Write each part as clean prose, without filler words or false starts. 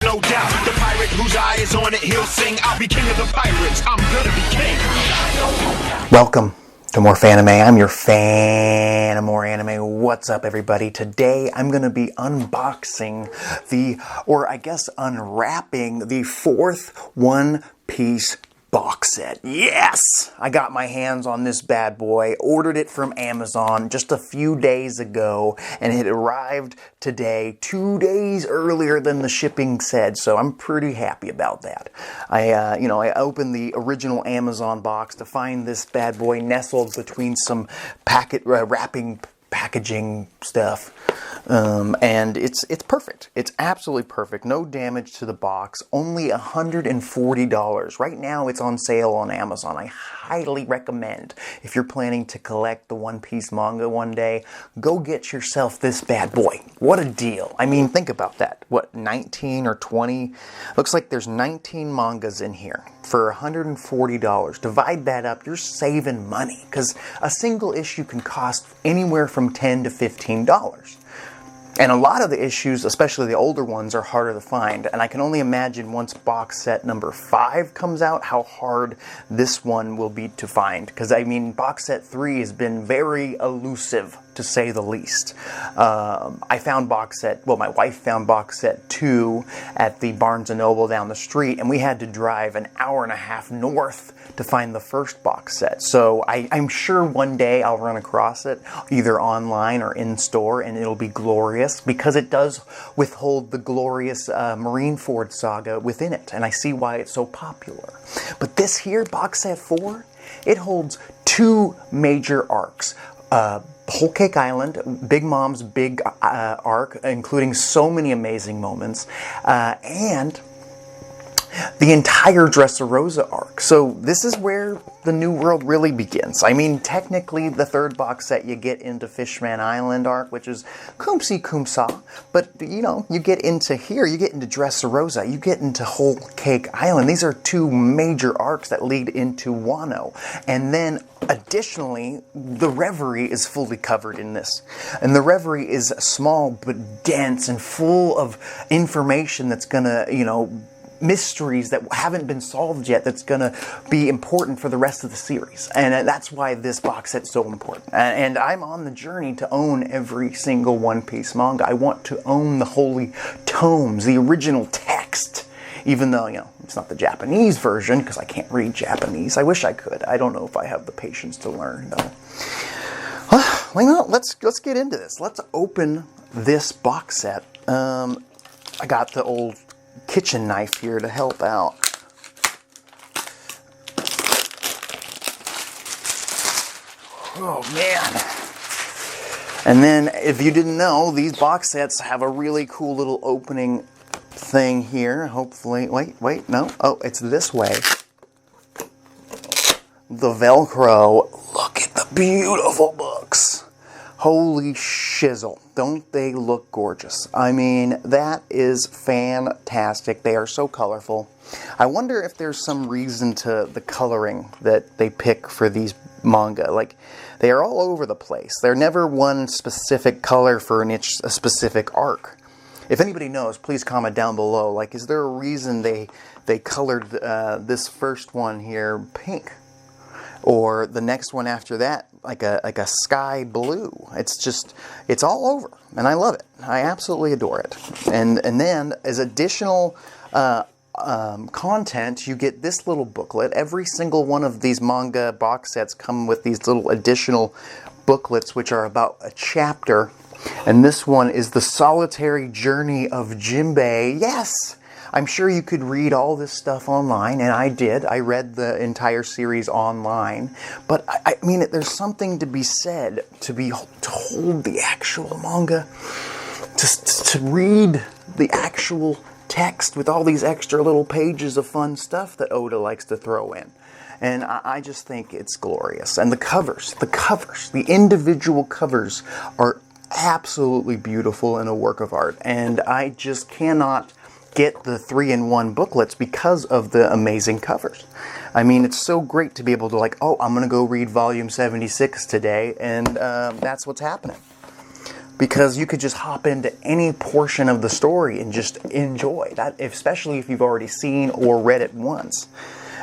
no doubt. The pirate whose eye is on it, he'll sing. I'll be king of the pirates, I'm gonna be king. Welcome to Morfanime. I'm your fan of more anime. What's up, everybody? Today I'm going to be unboxing unwrapping the fourth One Piece box set. Yes! I got my hands on this bad boy, ordered it from Amazon just a few days ago, and it arrived today, 2 days earlier than the shipping said, so I'm pretty happy about that. I opened the original Amazon box to find this bad boy nestled between some packaging stuff. And it's perfect. It's absolutely perfect. No damage to the box. Only $140. Right now it's on sale on Amazon. I highly recommend, if you're planning to collect the One Piece manga one day, go get yourself this bad boy. What a deal. I mean, think about that. What, 19 or 20? Looks like there's 19 mangas in here for $140. Divide that up, you're saving money, because a single issue can cost anywhere from $10 to $15. And a lot of the issues, especially the older ones, are harder to find. And I can only imagine once box set number 5 comes out, how hard this one will be to find. Because, I mean, box set 3 has been very elusive, to say the least. My wife found box set 2 at the Barnes & Noble down the street, and we had to drive an hour and a half north to find the first box set. So I'm sure one day I'll run across it, either online or in store, and it'll be glorious, because it does withhold the glorious Marineford saga within it, and I see why it's so popular. But this here, box set 4, it holds 2 major arcs. Whole Cake Island, Big Mom's big arc, including so many amazing moments, and the entire Dressrosa arc. So this is where the new world really begins. I mean, technically, the third box set, you get into Fishman Island arc, which is Kumsi Kumsa, but, you get into here, you get into Dressrosa, you get into Whole Cake Island. These are 2 major arcs that lead into Wano. And then, additionally, the Reverie is fully covered in this. And the Reverie is small but dense and full of information that's gonna, mysteries that haven't been solved yet, that's going to be important for the rest of the series. And that's why this box set's so important. And I'm on the journey to own every single One Piece manga. I want to own the holy tomes, the original text, even though, it's not the Japanese version, because I can't read Japanese. I wish I could. I don't know if I have the patience to learn, though. Let's get into this. Let's open this box set. I got the old kitchen knife here to help out. Oh man. And then, if you didn't know, these box sets have a really cool little opening thing here. Hopefully, wait, no. Oh, it's this way. The Velcro. Look at the beautiful books. Holy shizzle. Don't they look gorgeous? I mean, that is fantastic. They are so colorful. I wonder if there's some reason to the coloring that they pick for these manga. Like, they are all over the place. They're never one specific color for a specific arc. If anybody knows, please comment down below. Like, is there a reason they colored this first one here pink? Or the next one after that, like a sky blue. It's all over, and I love it. I absolutely adore it. And then, as additional content, you get this little booklet. Every single one of these manga box sets come with these little additional booklets, which are about a chapter. And this one is The Solitary Journey of Jinbei. Yes! I'm sure you could read all this stuff online, and I did. I read the entire series online. But, I mean, there's something to be said to hold the actual manga, to read the actual text with all these extra little pages of fun stuff that Oda likes to throw in. And I just think it's glorious. And the covers, the individual covers are absolutely beautiful and a work of art. And I just cannot get the 3-in-1 booklets because of the amazing covers. I mean, it's so great to be able to I'm going to go read volume 76 today, and that's what's happening. because you could just hop into any portion of the story and just enjoy that, especially if you've already seen or read it once.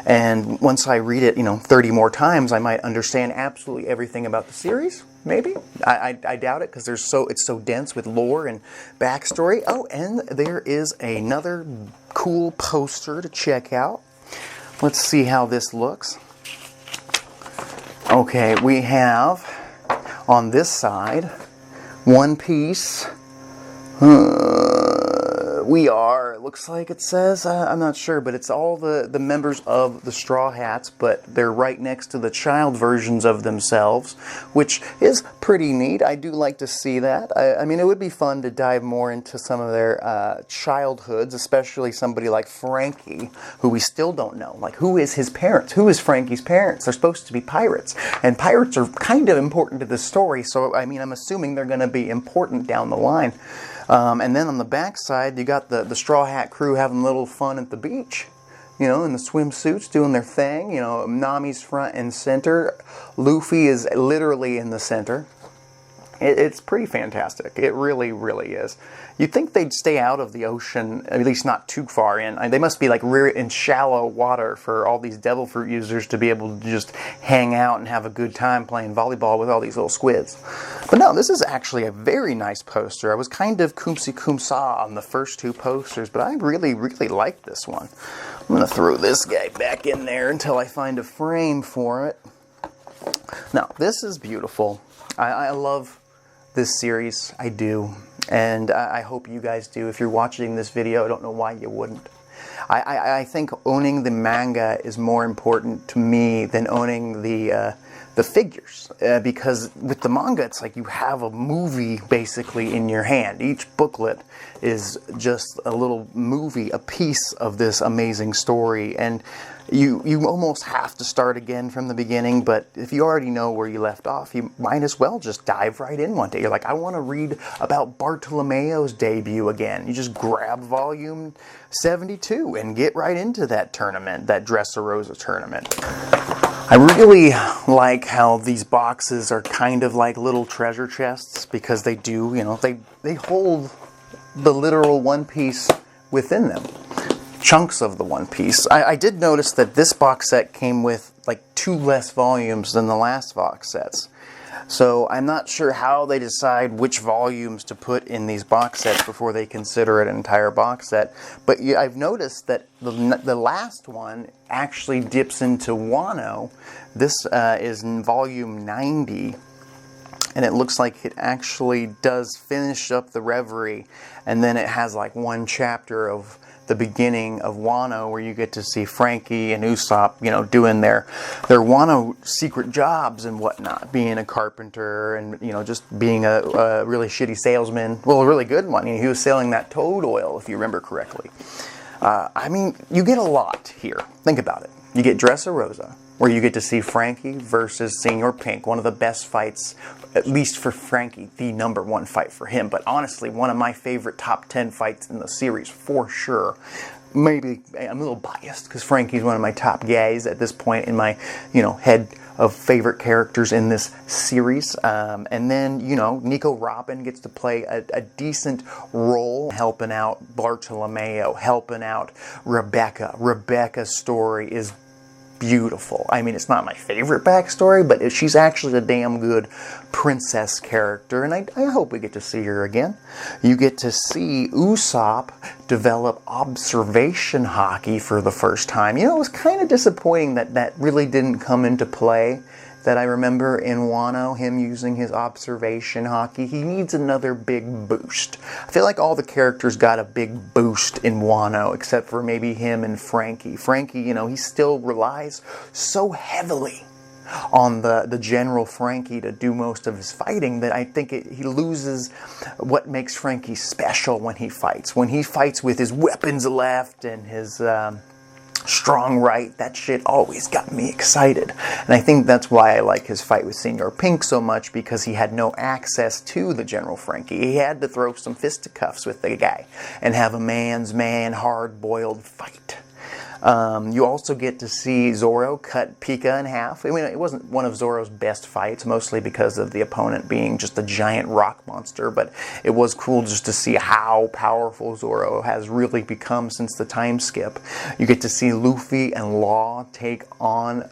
And once I read it, 30 more times, I might understand absolutely everything about the series. Maybe. I doubt it, because it's so dense with lore and backstory. Oh, and there is another cool poster to check out. Let's see how this looks. Okay, we have on this side One Piece. It looks like it says, I'm not sure, but it's all the members of the Straw Hats, but they're right next to the child versions of themselves, which is pretty neat. I do like to see that. I mean, it would be fun to dive more into some of their childhoods, especially somebody like Frankie, who we still don't know. Like, who is his parents? Who is Frankie's parents? They're supposed to be pirates, and pirates are kind of important to the story, so, I mean, I'm assuming they're going to be important down the line. And then on the back side, you got the Straw Hat crew having a little fun at the beach, in the swimsuits, doing their thing. Nami's front and center. Luffy is literally in the center. It's pretty fantastic. It really, really is. You'd think they'd stay out of the ocean, at least not too far in. They must be like in shallow water for all these devil fruit users to be able to just hang out and have a good time playing volleyball with all these little squids. But no, this is actually a very nice poster. I was kind of kumsa on the first two posters, but I really, really like this one. I'm going to throw this guy back in there until I find a frame for it. Now, this is beautiful. I love this series. I do. And I hope you guys do. If you're watching this video, I don't know why you wouldn't. I think owning the manga is more important to me than owning the figures. Because with the manga, it's like you have a movie basically in your hand. Each booklet is just a little movie, a piece of this amazing story. And you almost have to start again from the beginning, but if you already know where you left off, you might as well just dive right in one day. You're like, I want to read about Bartolomeo's debut again. You just grab volume 72 and get right into that tournament, that Dressrosa tournament. I really like how these boxes are kind of like little treasure chests, because they do, they hold the literal One Piece within them. Chunks of the One Piece. I did notice that this box set came with like 2 less volumes than the last box sets. So I'm not sure how they decide which volumes to put in these box sets before they consider it an entire box set. But I've noticed that the last one actually dips into Wano. This is in volume 90. And it looks like it actually does finish up the Reverie. And then it has like one chapter of the beginning of Wano, where you get to see Frankie and Usopp, doing their Wano secret jobs and whatnot, being a carpenter and, just being a really shitty salesman. Well, a really good one. He was selling that toad oil, if you remember correctly. I mean, you get a lot here. Think about it. You get Dressrosa, where you get to see Frankie versus Senior Pink, one of the best fights, at least for Frankie, the #1 fight for him. But honestly, one of my favorite top 10 fights in the series, for sure. Maybe I'm a little biased, because Frankie's one of my top guys at this point in my, head of favorite characters in this series. And then, Nico Robin gets to play a decent role, helping out Bartolomeo, helping out Rebecca. Rebecca's story is beautiful. I mean, it's not my favorite backstory, but she's actually a damn good princess character, and I hope we get to see her again. You get to see Usopp develop observation hockey for the first time. It was kind of disappointing that really didn't come into play. That I remember in Wano, him using his observation hockey. He needs another big boost. I feel like all the characters got a big boost in Wano, except for maybe him and Frankie. Frankie, he still relies so heavily on the General Frankie to do most of his fighting that I think he loses what makes Frankie special when he fights. When he fights with his weapons left and his strong right, that shit always got me excited. And I think that's why I like his fight with Senior Pink so much, because he had no access to the General Frankie. He had to throw some fisticuffs with the guy and have a man's man, hard-boiled fight. You also get to see Zoro cut Pika in half. I mean, it wasn't one of Zoro's best fights, mostly because of the opponent being just a giant rock monster, but it was cool just to see how powerful Zoro has really become since the time skip. You get to see Luffy and Law take on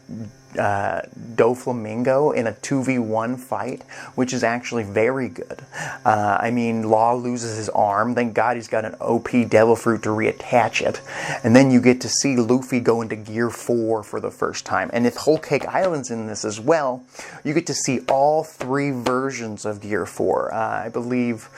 Doflamingo in a 2v1 fight, which is actually very good. I mean, Law loses his arm. Thank God he's got an OP Devil Fruit to reattach it. And then you get to see Luffy go into Gear 4 for the first time. And if Whole Cake Island's in this as well, you get to see all 3 versions of Gear 4. I believe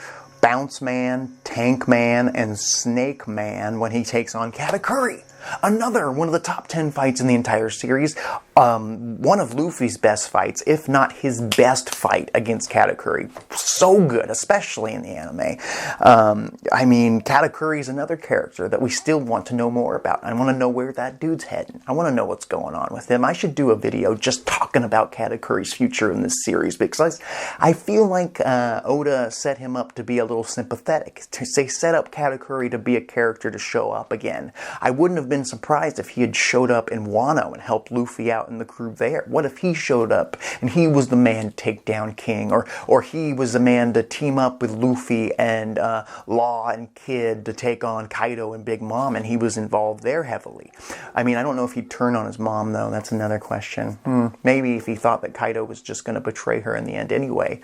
Bounce Man, Tank Man, and Snake Man when he takes on Katakuri. Another one of the top 10 fights in the entire series. One of Luffy's best fights, if not his best fight against Katakuri. So good, especially in the anime. I mean, Katakuri is another character that we still want to know more about. I want to know where that dude's heading. I want to know what's going on with him. I should do a video just talking about Katakuri's future in this series, because I feel like Oda set him up to be a little sympathetic. They set up Katakuri to be a character to show up again. I wouldn't have been surprised if he had showed up in Wano and helped Luffy out in the crew there. What if he showed up and he was the man to take down King, or he was the man to team up with Luffy and Law and Kid to take on Kaido and Big Mom, and he was involved there heavily. I mean, I don't know if he'd turn on his mom, though. That's another question. Maybe if he thought that Kaido was just going to betray her in the end anyway.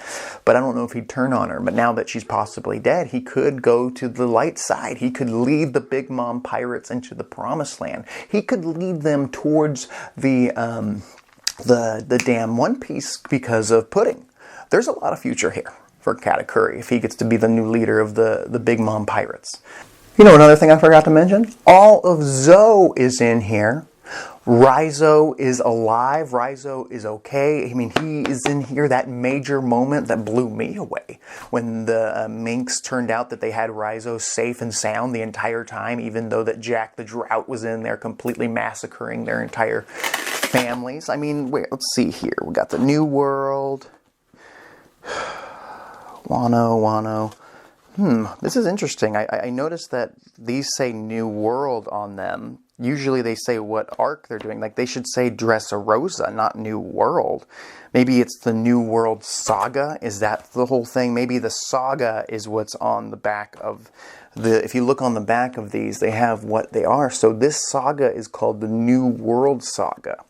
But I don't know if he'd turn on her. But now that she's possibly dead, he could go to the light side. He could lead the Big Mom pirates into the Promised Land. He could lead them towards the damn One Piece because of Pudding. There's a lot of future here for Katakuri if he gets to be the new leader of the Big Mom pirates. You know, another thing I forgot to mention? All of Zoe is in here. Raizo is alive. Raizo is okay. I mean, he is in here. That major moment that blew me away when the minks turned out that they had Raizo safe and sound the entire time, even though that Jack the Drought was in there completely massacring their entire families. I mean, wait, let's see here. We got the New World. Wano. This is interesting. I noticed that these say New World on them. Usually they say what arc they're doing. Like, they should say Dressrosa, not New World. Maybe it's the New World Saga. Is that the whole thing? Maybe the saga is what's on the back of the... If you look on the back of these, they have what they are. So this saga is called the New World Saga.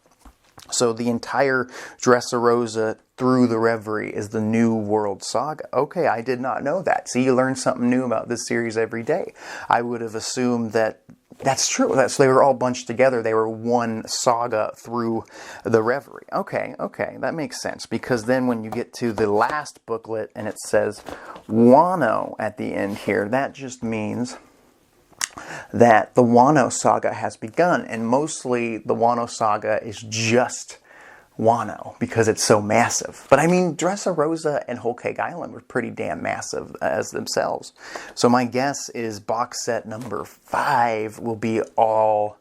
So the entire Dressrosa through the Reverie is the New World Saga. Okay, I did not know that. See, you learn something new about this series every day. I would have assumed that that's true. So they were all bunched together. They were one saga through the Reverie. Okay, that makes sense. Because then when you get to the last booklet and it says Wano at the end here, that just means that the Wano saga has begun. And mostly the Wano saga is just Wano because it's so massive. But I mean, Dressrosa and Whole Cake Island were pretty damn massive as themselves. So my guess is box set number 5 will be all...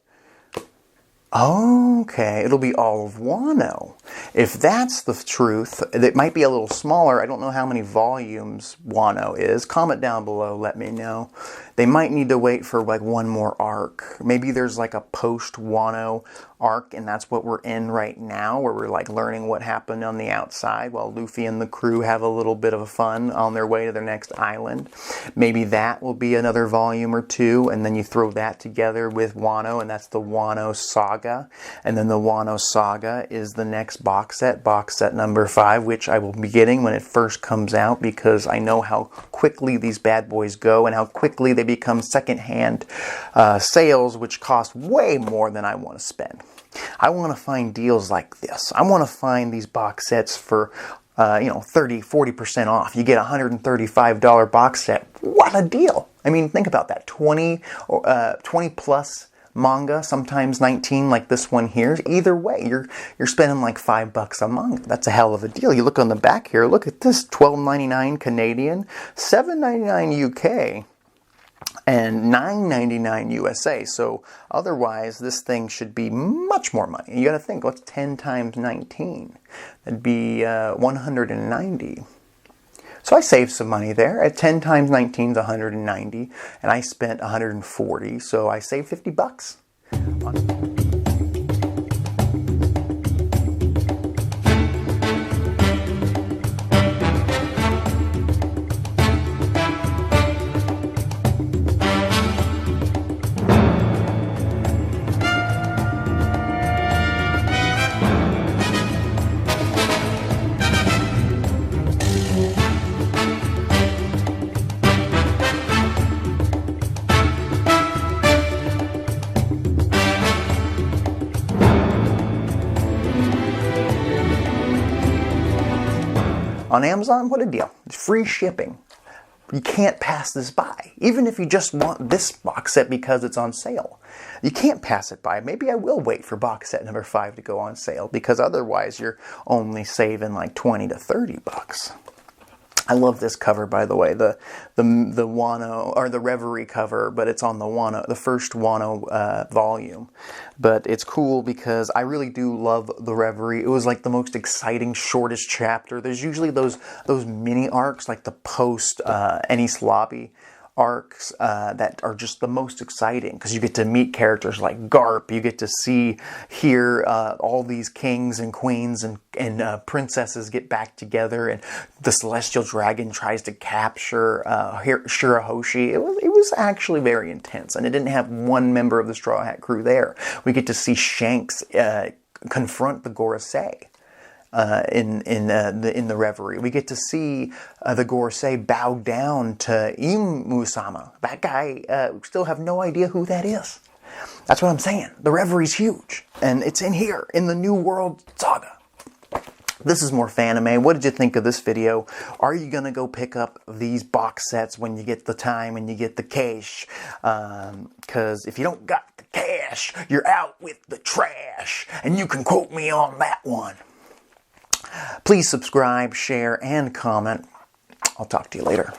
Okay, it'll be all of Wano. If that's the truth, it might be a little smaller. I don't know how many volumes Wano is. Comment down below, let me know. They might need to wait for like one more arc. Maybe there's like a post-Wano arc, and that's what we're in right now, where we're like learning what happened on the outside while Luffy and the crew have a little bit of fun on their way to their next island. Maybe that will be another volume or 2, and then you throw that together with Wano, and that's the Wano Saga. And then the Wano Saga is the next box set number 5, which I will be getting when it first comes out, because I know how quickly these bad boys go and how quickly they become secondhand sales, which cost way more than I want to spend. I want to find deals like this. I want to find these box sets for 30-40% off. You get a $135 box set. What a deal! I mean, think about that. 20 plus manga, sometimes 19 like this one here. Either way, you're spending like $5 a manga. That's a hell of a deal. You look on the back here, look at this, $12.99 Canadian, $7.99 UK, and $9.99 USA. So otherwise, this thing should be much more money. You got to think, what's 10 times 19? That'd be 190. So I saved some money there. At 10 times 19 is 190, and I spent 140, so I saved $50. On Amazon, what a deal. It's free shipping. You can't pass this by. Even if you just want this box set because it's on sale. You can't pass it by. Maybe I will wait for box set number 5 to go on sale, because otherwise you're only saving like 20 to 30 bucks. I love this cover, by the way, the Wano, or the Reverie cover, but it's on the Wano, the first Wano volume. But it's cool because I really do love the Reverie. It was like the most exciting, shortest chapter. There's usually those mini arcs, like the post Enies Lobby arcs that are just the most exciting, because you get to meet characters like Garp. You get to hear all these kings and queens and princesses get back together, and the celestial dragon tries to capture Shirahoshi. It was actually very intense, and it didn't have one member of the Straw Hat crew there. We get to see Shanks confront the Gorosei. In the Reverie, we get to see the Gorosei bow down to Imu-sama. That guy, still have no idea who that is. That's what I'm saying. The Reverie's huge, and it's in here in the New World Saga. This is Morfanime. What did you think of this video? Are you gonna go pick up these box sets when you get the time and you get the cash? Because if you don't got the cash, you're out with the trash, and you can quote me on that one. Please subscribe, share, and comment. I'll talk to you later.